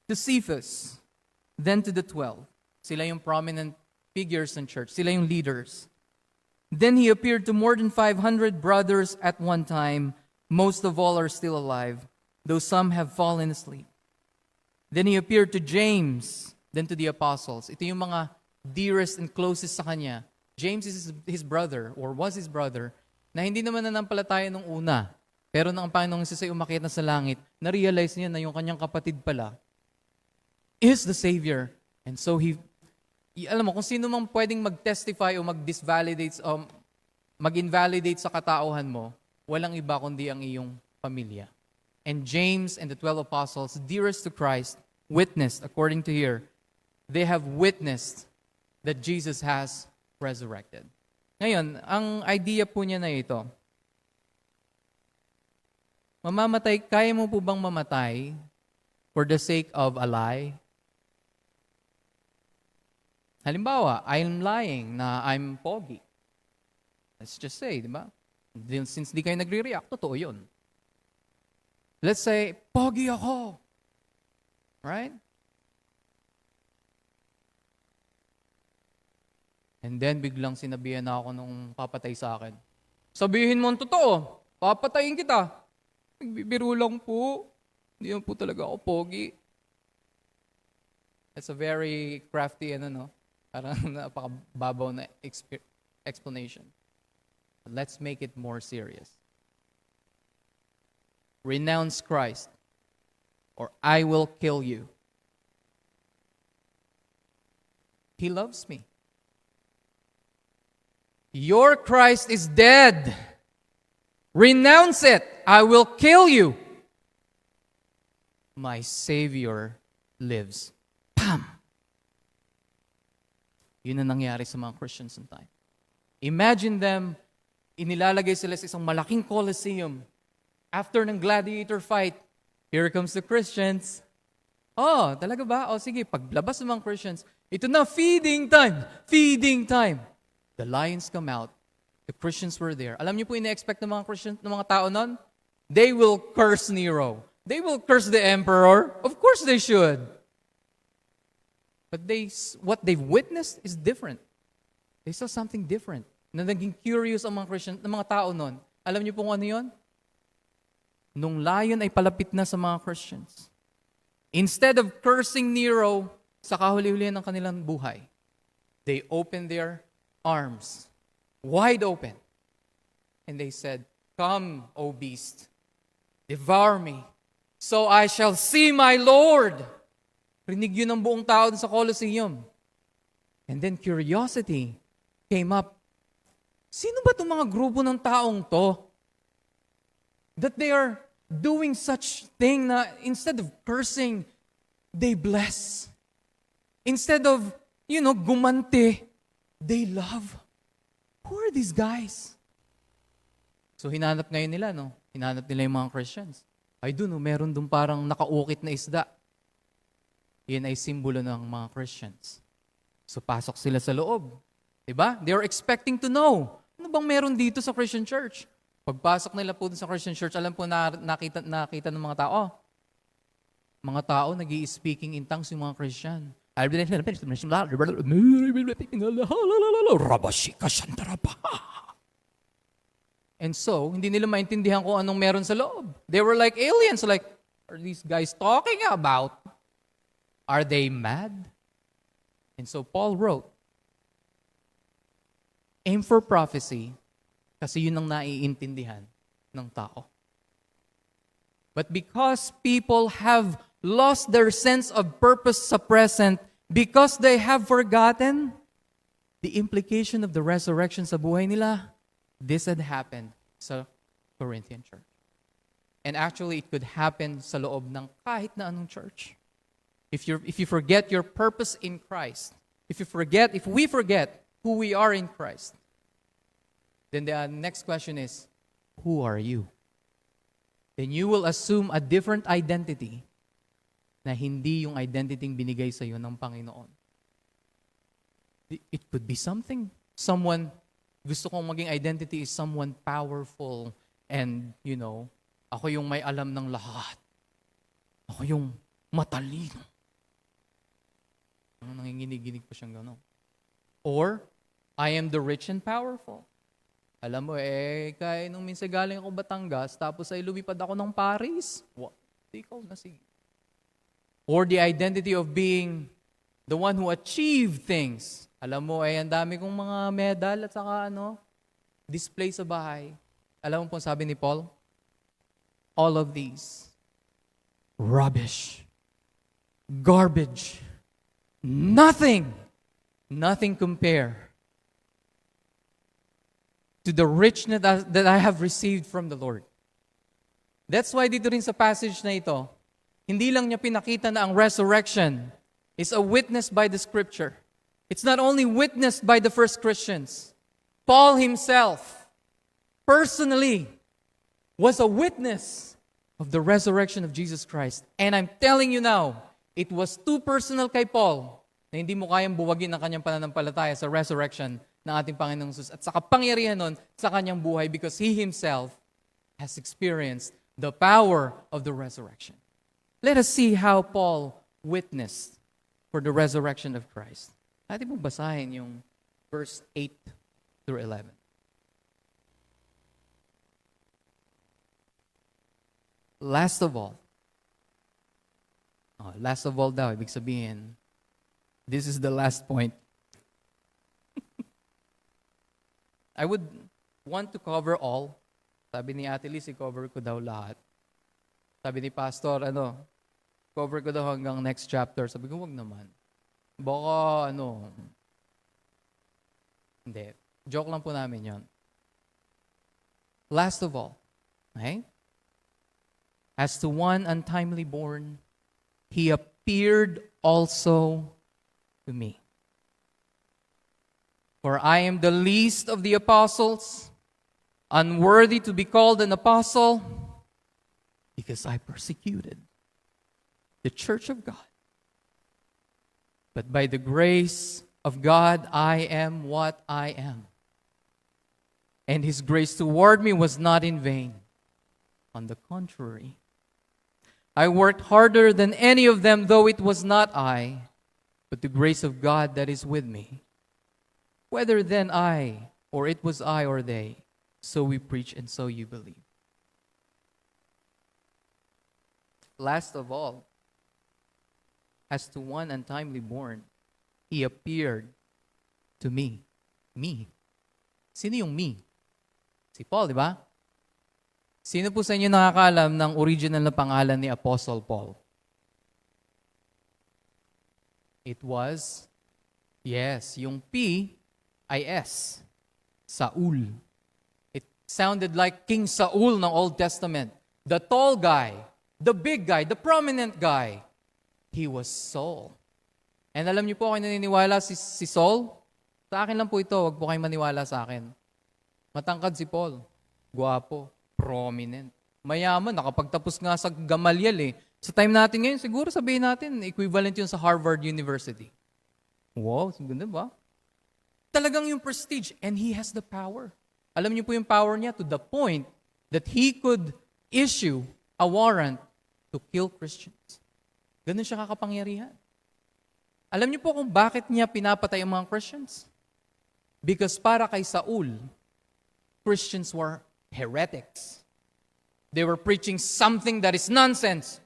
to Cephas, then to the 12. Sila yung prominent figures in church. Sila yung leaders. Then He appeared to more than 500 brothers at one time. Most of all are still alive, though some have fallen asleep. Then He appeared to James, then to the apostles. Ito yung mga dearest and closest sa Kanya. James is his brother, or was his brother, na hindi naman nanampalataya nung una. Pero nang ang Panginoong Jesus ay umakyat na sa langit, na-realize niya na yung kanyang kapatid pala is the Savior. And so alam mo, kung sino mang pwedeng mag-testify o mag-disvalidate, mag-invalidate sa katauhan mo, walang iba kundi ang iyong pamilya. And James and the 12 apostles, dearest to Christ, witnessed, according to here, they have witnessed that Jesus has resurrected. Ngayon, ang idea po niya na ito, mamamatay, kaya mo po bang mamatay for the sake of a lie? Halimbawa, I'm lying na I'm pogi. Let's just say, di ba? Since di kayo nagre-react, totoo yun. Let's say, pogi ako. Right? And then, biglang sinabihan na ako nung papatay sa akin. Sabihin mo ang totoo, papatayin kita. Nagbibiro lang po. Hindi po talaga ako pogi. That's a very crafty, parang napakababaw na explanation. But let's make it more serious. Renounce Christ, or I will kill you. He loves me. Your Christ is dead. Renounce it. I will kill you. My Savior lives. Pam! Yun ang nangyari sa mga Christians in time. Imagine them, inilalagay sila sa isang malaking coliseum. After ng gladiator fight, Here comes the Christians. Oh, talaga ba? O sige, paglabas ng mga Christians, ito na, feeding time! Feeding time! The lions come out. The Christians were there. Alam niyo po ina-expect ng mga Christians, ng mga tao nun? They will curse Nero. They will curse the emperor. Of course they should. But what they've witnessed is different. They saw something different. Na naging curious ang mga Christian, ng mga tao nun. Alam niyo po kung ano yun? Nung lion ay palapit na sa mga Christians, instead of cursing Nero sa kahuli-hulihan ng kanilang buhay, they opened their arms, wide open, and they said, "Come, O beast, devour me, so I shall see my Lord." Rinig yun ng buong tao sa Colosseum. And then curiosity came up. Sino ba itong mga grupo ng taong to? That they are doing such thing na instead of cursing, they bless. Instead of, gumanti, they love. Who are these guys? So hinanap ngayon nila, no? Hinanap nila yung mga Christians. Ay doon, meron doon parang nakaukit na isda. Yan ay simbolo ng mga Christians. So pasok sila sa loob. Diba? They are expecting to know. Ano bang meron dito sa Christian church? Pagpasok nila po sa Christian church, alam po nakita ng mga tao. Mga tao nag-i-speaking in tongues yung mga Christian. And so, hindi nila maintindihan kung anong meron sa loob. They were like aliens. Like, are these guys talking about? Are they mad? And so Paul wrote, aim for prophecy, kasi yun ang naiintindihan ng tao. But because people have lost their sense of purpose sa present, because they have forgotten the implication of the resurrection sa buhay nila, this had happened sa Corinthian church. And actually, it could happen sa loob ng kahit na anong church. If you forget your purpose in Christ, if we forget who we are in Christ, then the next question is, who are you? Then you will assume a different identity na hindi yung identity binigay sa iyo ng Panginoon. It could be someone, gusto kong maging identity is someone powerful and, ako yung may alam ng lahat. Ako yung matalino. Nanginginig-ginig pa siyang gano'n. Or, I am the rich and powerful. Alam mo, kaya nung minsan galing ako Batangas, tapos ay lumipad ako ng Paris. Ikaw na sige. Or the identity of being the one who achieved things. Alam mo, ang dami kong mga medal at saka display sa bahay. Alam mo po sabi ni Paul? All of these. Rubbish. Garbage. Nothing compare to the richness that I have received from the Lord. That's why dito rin sa passage na ito, hindi lang niya pinakita na ang resurrection is a witness by the Scripture. It's not only witnessed by the first Christians. Paul himself, personally, was a witness of the resurrection of Jesus Christ. And I'm telling you now, it was too personal kay Paul na hindi mo kayang buwagin ang kanyang pananampalataya sa resurrection ng ating Panginoong Jesus at sa kapangyarihan nun sa kanyang buhay because he himself has experienced the power of the resurrection. Let us see how Paul witnessed for the resurrection of Christ. Atin pong basahin yung verse 8 through 11. Last of all daw, ibig sabihin, this is the last point. I would want to cover all. Sabi ni Ate Liz, i-cover ko daw lahat. Sabi ni Pastor, cover ko daw hanggang next chapter. Sabi ko, wag naman. Baka, hindi. Joke lang po namin yon. Last of all, okay? As to one untimely born, he appeared also to me. For I am the least of the apostles, unworthy to be called an apostle, because I persecuted the church of God. But by the grace of God, I am what I am. And His grace toward me was not in vain. On the contrary, I worked harder than any of them, though it was not I, but the grace of God that is with me. Whether then I, or it was I or they, so we preach and so you believe. Last of all, as to one untimely born, He appeared to me. Me. Sino yung me? Si Paul, di ba? Sino po sa inyo nakakaalam ng original na pangalan ni Apostle Paul? It was, yes, yung P ay S. Saul. It sounded like King Saul ng Old Testament. The tall guy, the big guy, the prominent guy. He was Saul. And alam niyo po kayo naniniwala si Saul? Sa akin lang po ito, wag po kayo maniwala sa akin. Matangkad si Paul. Guwapo. Prominent. Mayaman, nakapagtapos nga sa Gamaliel eh. Sa time natin ngayon, siguro sabihin natin, equivalent yun sa Harvard University. Wow, ganda ba? Talagang yung prestige, and he has the power. Alam niyo po yung power niya to the point that he could issue a warrant to kill Christians. Ganun siya kakapangyarihan. Alam niyo po kung bakit niya pinapatay ang mga Christians? Because para kay Saul, Christians were heretics. They were preaching something that is nonsense.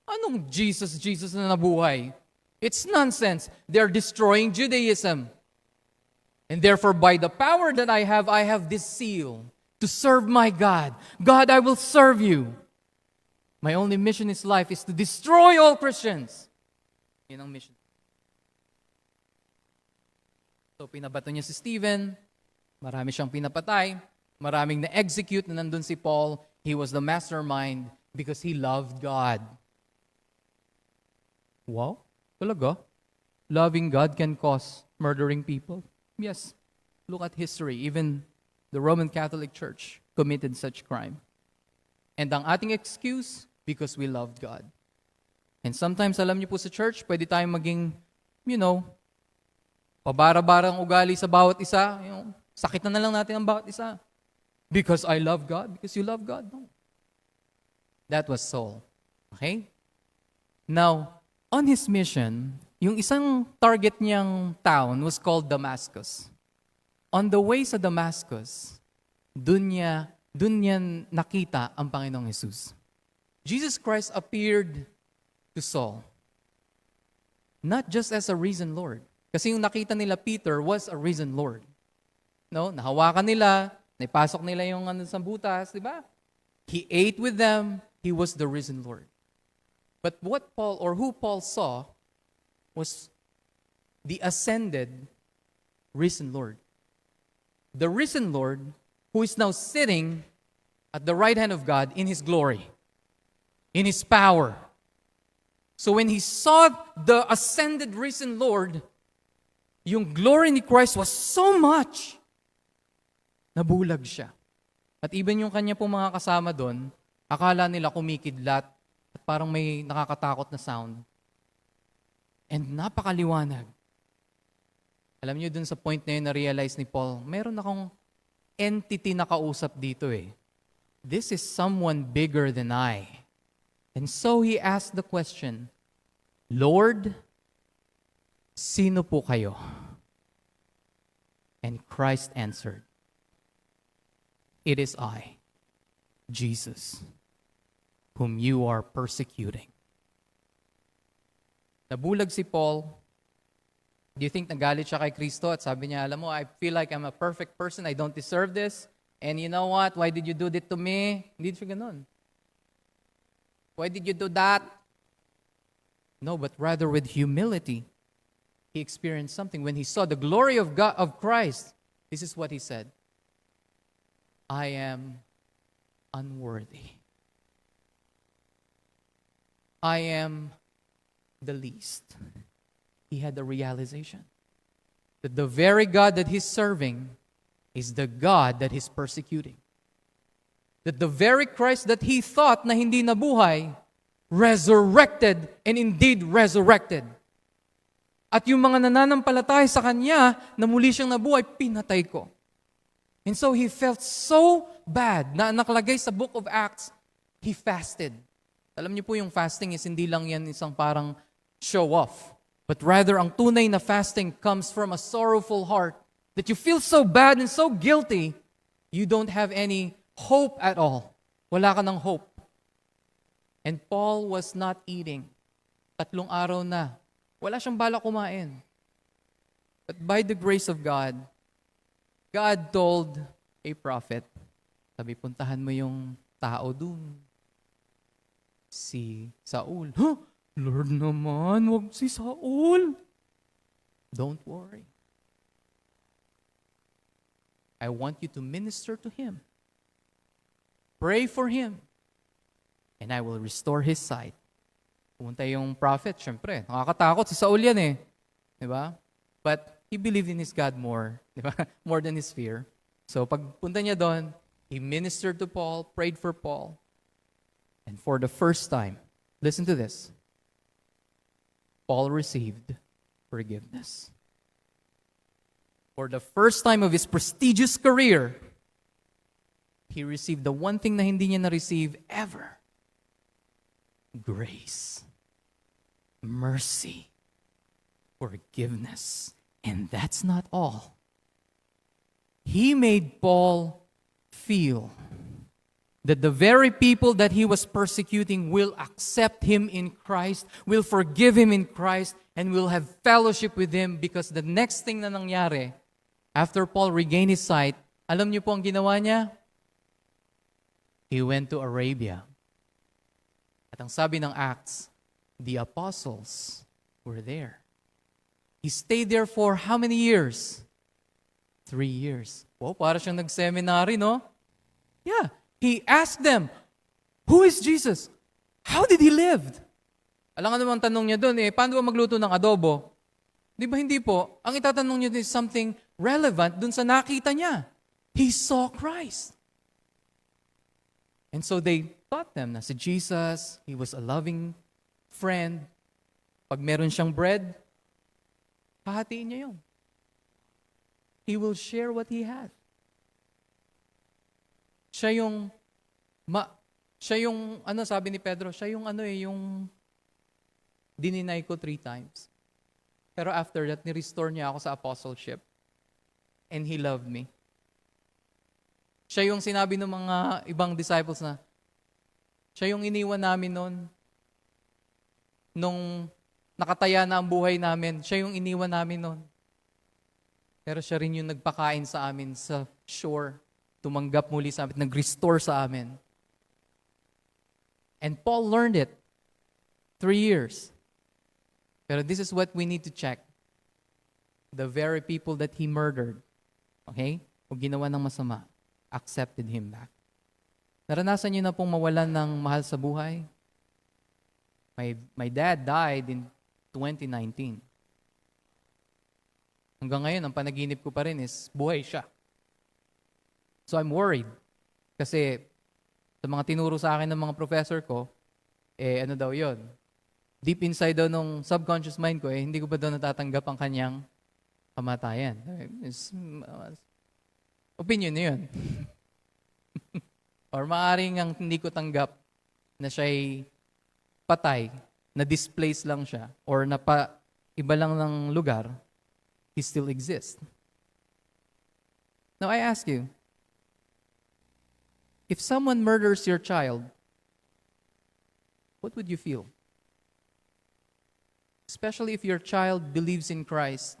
Anong Jesus na nabuhay? It's nonsense. They're destroying Judaism. And therefore, by the power that I have this seal to serve my God. God, I will serve you. My only mission in life is to destroy all Christians. Yun ang mission. So, pinabato niya si Stephen. Marami siyang pinapatay. Maraming na-execute na nandun si Paul. He was the mastermind because he loved God. Wow, talaga? Loving God can cause murdering people? Yes. Look at history. Even the Roman Catholic Church committed such crime. And ang ating excuse, because we loved God. And sometimes, alam niyo po sa church, pwede tayong maging, pabara-barang ugali sa bawat isa. Sakit na lang natin ang bawat isa. Because I love God? Because you love God? No. That was Saul. Okay? Now, on his mission, yung isang target niyang town was called Damascus. On the way sa Damascus, dun niya nakita ang Panginoong Jesus. Jesus Christ appeared to Saul. Not just as a risen Lord. Kasi yung nakita nila Peter was a risen Lord. No? Nahawakan nila, naipasok nila yung sa butas, di ba? He ate with them. He was the risen Lord. But who Paul saw was the ascended risen Lord. The risen Lord who is now sitting at the right hand of God in His glory, in His power. So when he saw the ascended risen Lord, yung glory ni Christ was so much, nabulag siya. At even yung kanya pong mga kasama doon, akala nila kumikidlat at parang may nakakatakot na sound. And napakaliwanag. Alam niyo dun sa point na yun na-realize ni Paul, meron akong entity na kausap dito eh. This is someone bigger than I. And so he asked the question, Lord, sino po kayo? And Christ answered, it is I, Jesus, whom you are persecuting. Nabulag si Paul. Do you think nagalit siya kay Kristo at sabi niya, alam mo, I feel like I'm a perfect person, I don't deserve this, and you know what, why did you do that to me? Hindi siya ganun. Why did you do that? No, but rather with humility, he experienced something. When he saw the glory of God, of Christ, this is what he said, I am unworthy. I am the least. He had the realization that the very God that he's serving is the God that he's persecuting. that the very Christ that he thought na hindi nabuhay, resurrected and indeed resurrected. At yung mga nananampalataya sa Kanya na muli siyang nabuhay, pinatay ko. And so he felt so bad na nakalagay sa book of Acts, he fasted. Alam niyo po yung fasting is hindi lang yan isang parang show off. But rather, ang tunay na fasting comes from a sorrowful heart that you feel so bad and so guilty, you don't have any hope at all. Wala ka ng hope. And Paul was not eating. 3 araw na. Wala siyang balak kumain. But by the grace of God, God told a prophet, sabi, puntahan mo yung tao dun. Si Saul. Huh? Lord naman, wag si Saul. Don't worry. I want you to minister to him. Pray for him. And I will restore his sight. Pumunta yung prophet, syempre, nakakatakot si Saul yan eh. Diba? But he believed in his God more. Diba? More than his fear. So pagpunta niya doon, he ministered to Paul, prayed for Paul. And for the first time, listen to this, Paul received forgiveness. For the first time of his prestigious career, he received the one thing na hindi niya na-receive ever. Grace, mercy, forgiveness. And that's not all. He made Paul feel that the very people that he was persecuting will accept him in Christ, will forgive him in Christ, and will have fellowship with him, because the next thing na nangyari, after Paul regained his sight, alam niyo po ang ginawa niya? He went to Arabia. At ang sabi ng Acts, the apostles were there. He stayed there for how many years? 3 years. Wow, para siyang nag-seminary, no? Yeah. He asked them, who is Jesus? How did he live? Alam nga naman tanong niya doon, paano ba magluto ng adobo? Di ba hindi po? Ang itatanong niya is something relevant doon sa nakita niya. He saw Christ. And so they taught them na si Jesus, he was a loving friend. Pag meron siyang bread, hahatiin niya yun. He will share what he had. Siya yung, sabi ni Pedro, siya yung yung dininay ko 3 times. Pero after that, ni-restore niya ako sa apostleship. And he loved me. Siya yung sinabi ng mga ibang disciples na, siya yung iniwan namin noon, nung nakataya na ang buhay namin, siya yung iniwan namin noon. Pero siya rin yung nagpakain sa amin sa shore. Tumanggap muli sa amin, nag-restore sa amin. And Paul learned it 3 years. Pero this is what we need to check. The very people that he murdered, okay, o ginawa ng masama, accepted him back. Naranasan niyo na pong mawalan ng mahal sa buhay? My dad died in 2019. Hanggang ngayon, ang panaginip ko pa rin is buhay siya. So I'm worried. Kasi sa mga tinuro sa akin ng mga professor ko, ano daw yon? Deep inside daw nung subconscious mind ko, hindi ko ba daw natatanggap ang kanyang kamatayan? Opinion na yun. Or maaaring ang hindi ko tanggap na siya'y patay, na-displace lang siya, or iba lang ng lugar, he still exists. Now I ask you, if someone murders your child, what would you feel? Especially if your child believes in Christ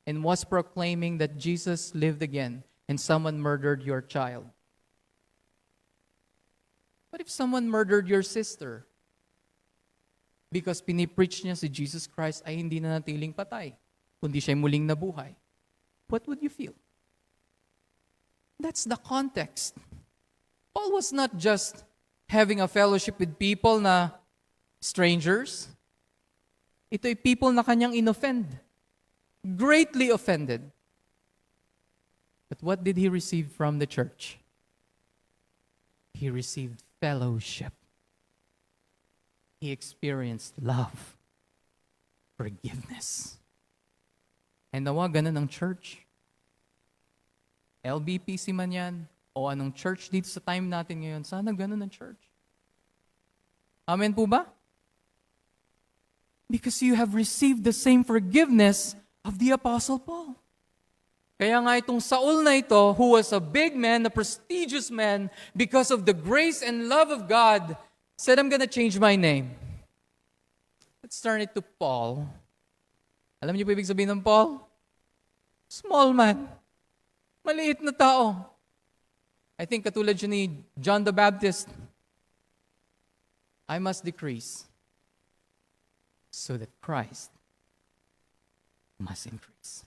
and was proclaiming that Jesus lived again and someone murdered your child. What if someone murdered your sister because pinipreach niya si Jesus Christ ay hindi na natiling patay, kundi siya'y muling nabuhay? What would you feel? That's the context. Paul was not just having a fellowship with people na strangers. Ito'y people na kanyang inoffend. Greatly offended. But what did he receive from the church? he received fellowship. He experienced love, forgiveness. And nawa ganun ang church. LBPC man yan, o anong church dito sa time natin ngayon, sana ganun ang church. Amen po ba? Because you have received the same forgiveness of the Apostle Paul. Kaya nga itong Saul na ito, who was a big man, a prestigious man, because of the grace and love of God, said, I'm gonna change my name. Let's turn it to Paul. Alam niyo po ibig sabihin ng Paul? Small man. Maliit na tao. I think katulad siya ni John the Baptist. I must decrease so that Christ must increase.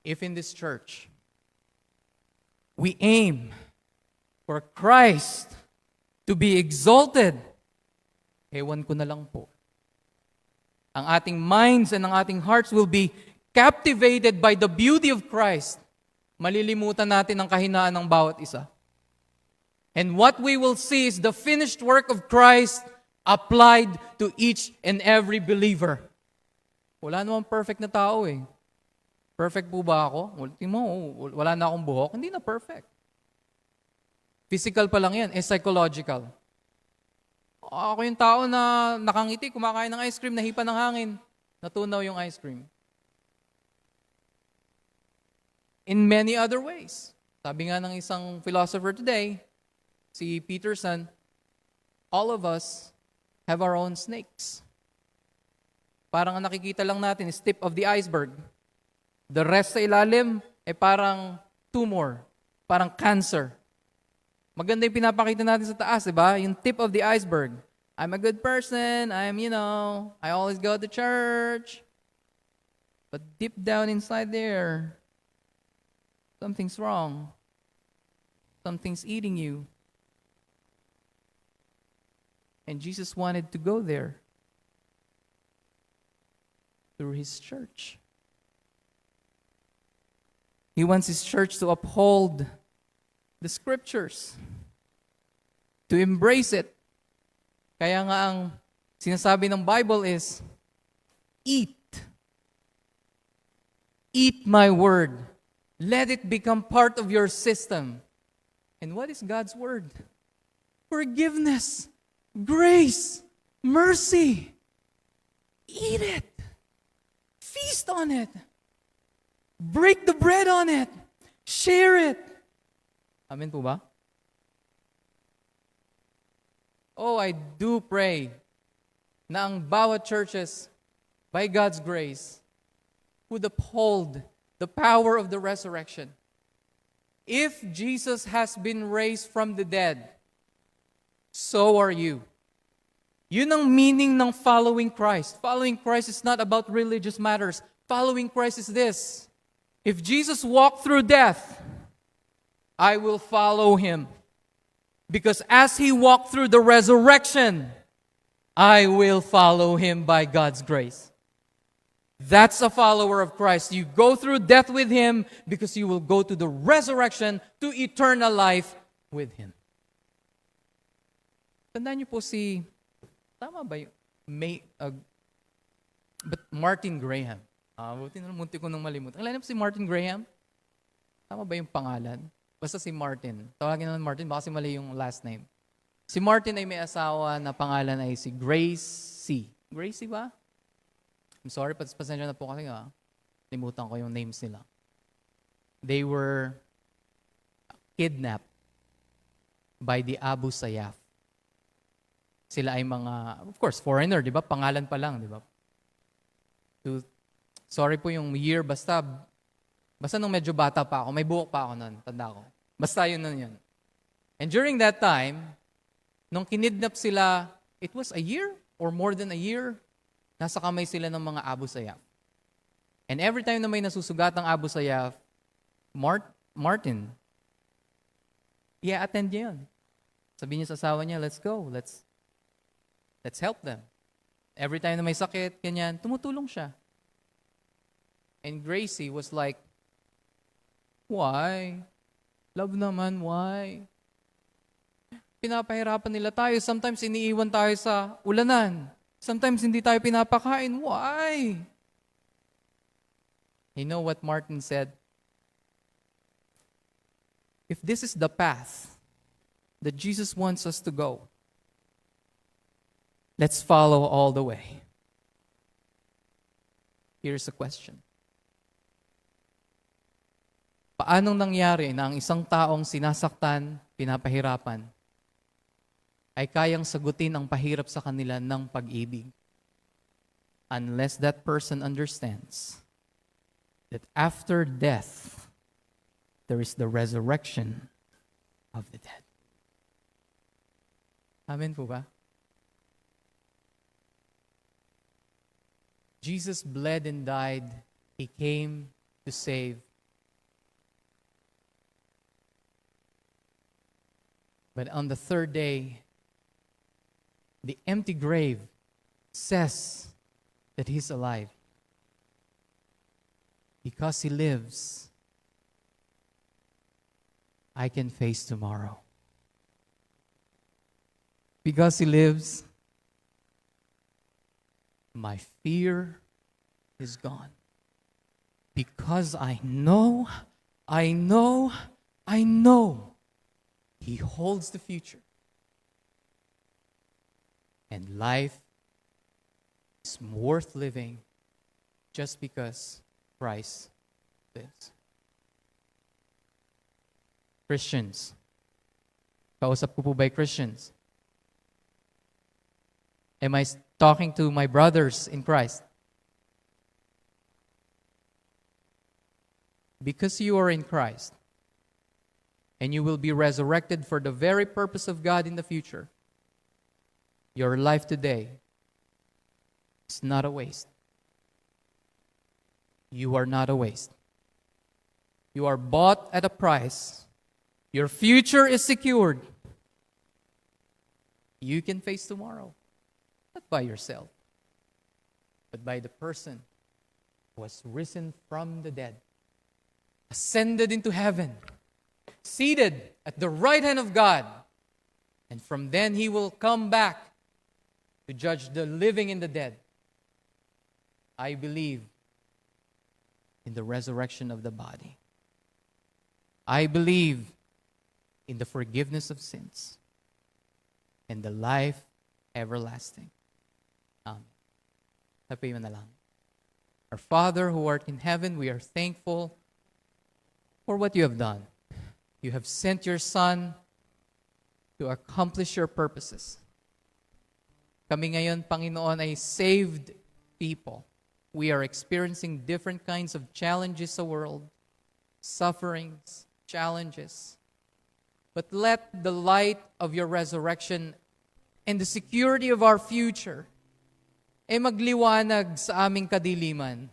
If in this church, we aim for Christ to be exalted, ewan ko na lang po. Ang ating minds and ang ating hearts will be captivated by the beauty of Christ. Malilimutan natin ang kahinaan ng bawat isa. And what we will see is the finished work of Christ applied to each and every believer. Wala namang perfect na tao eh. Perfect po ba ako? Wala na akong buhok. Hindi na perfect. Physical pa lang yan, psychological. Ako yung tao na nakangiti, kumakain ng ice cream, nahipa ng hangin, natunaw yung ice cream. In many other ways. Sabi nga ng isang philosopher today, si Peterson, all of us have our own snakes. Parang ang nakikita lang natin is tip of the iceberg. The rest sa ilalim ay parang tumor, parang cancer. Maganda yung pinapakita natin sa taas, di ba? Yung tip of the iceberg. I'm a good person, I always go to church. But deep down inside there, something's wrong. Something's eating you. And Jesus wanted to go there through His church. He wants His church to uphold the Scriptures, to embrace it. Kaya nga ang sinasabi ng Bible is, eat. Eat my word. Let it become part of your system. And what is God's word? Forgiveness, grace, mercy. Eat it. Feast on it. Break the bread on it. Share it. Amen po ba? Oh, I do pray na ang bawat churches, by God's grace, would uphold the power of the resurrection. If Jesus has been raised from the dead, so are you. Yun ang meaning ng following Christ. Following Christ is not about religious matters. Following Christ is this. If Jesus walked through death, I will follow Him. Because as He walked through the resurrection, I will follow Him by God's grace. That's a follower of Christ. You go through death with Him because you will go to the resurrection to eternal life with Him. Tandaan niyo po tama ba yung, but Martin Graham. Buti na munti ko nang malimutan. Alam niyo po si Martin Graham? Tama ba yung pangalan? Basta si Martin. Tawagin naman Martin, baka kasi mali yung last name. Si Martin ay may asawa na pangalan ay si Gracie. Gracie ba? I'm sorry, pasensya na po kasi limutan ko yung names nila. They were kidnapped by the Abu Sayyaf. Sila ay mga, of course, foreigner, di ba? Pangalan pa lang, di ba? Sorry po yung year, basta nung medyo bata pa ako, may buhok pa ako nun, tanda ko. Basta yun nun yun. And during that time, nung kinidnap sila, it was a year or more than a year, nasa kamay sila ng mga Abu Sayyaf. And every time na may nasusugat ng Abu Sayyaf, Martin, attend niya yun. Sabi niya sa asawa niya, let's go, let's help them. Every time na may sakit, ganyan, tumutulong siya. And Gracie was like, why? Love naman, why? pinapahirapan nila tayo. Sometimes iniiwan tayo sa ulanan. Sometimes hindi tayo pinapakain. Why? You know what Martin said? If this is the path that Jesus wants us to go, let's follow all the way. Here's a question. Paanong nangyari na ang isang taong sinasaktan, pinapahirapan, ay kayang sagutin ang pahirap sa kanila ng pag-ibig? Unless that person understands that after death, there is the resurrection of the dead. Amen po ba? Jesus bled and died. He came to save. But on the third day, the empty grave says that He's alive. Because He lives, I can face tomorrow. Because He lives, my fear is gone. Because I know He holds the future. And life is worth living just because Christ lives. Christians. Kausap ko po ba Christians? Am I talking to my brothers in Christ? Because you are in Christ, and you will be resurrected for the very purpose of God in the future, your life today is not a waste. You are not a waste. You are bought at a price. Your future is secured. You can face tomorrow. Not by yourself, but by the person who has risen from the dead, ascended into heaven, seated at the right hand of God, and from then He will come back to judge the living and the dead. I believe in the resurrection of the body. I believe in the forgiveness of sins and the life everlasting. Amen. Tapuin mo na lang. Our Father who art in heaven, we are thankful for what you have done. You have sent your Son to accomplish your purposes. Kami ngayon, Panginoon, ay saved people. We are experiencing different kinds of challenges sa world, sufferings, challenges. But let the light of your resurrection and the security of our future ay magliwanag sa aming kadiliman.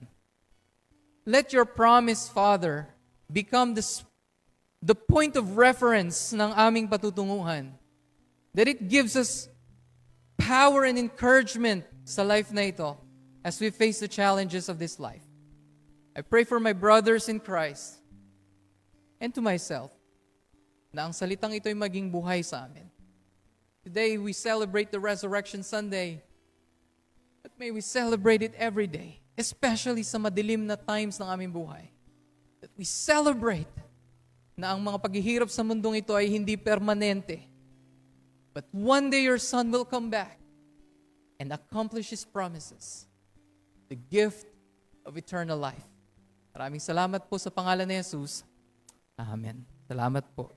Let your promise, Father, become the point of reference ng aming patutunguhan. That it gives us power and encouragement sa life na ito as we face the challenges of this life. I pray for my brothers in Christ and to myself na ang salitang ito ay maging buhay sa amin. Today we celebrate the Resurrection Sunday, but may we celebrate it every day, especially sa madilim na times ng aming buhay. That we celebrate na ang mga paghihirap sa mundong ito ay hindi permanente. But one day your Son will come back and accomplish His promises, the gift of eternal life. Maraming salamat po sa pangalan ni Jesus. Amen. Salamat po.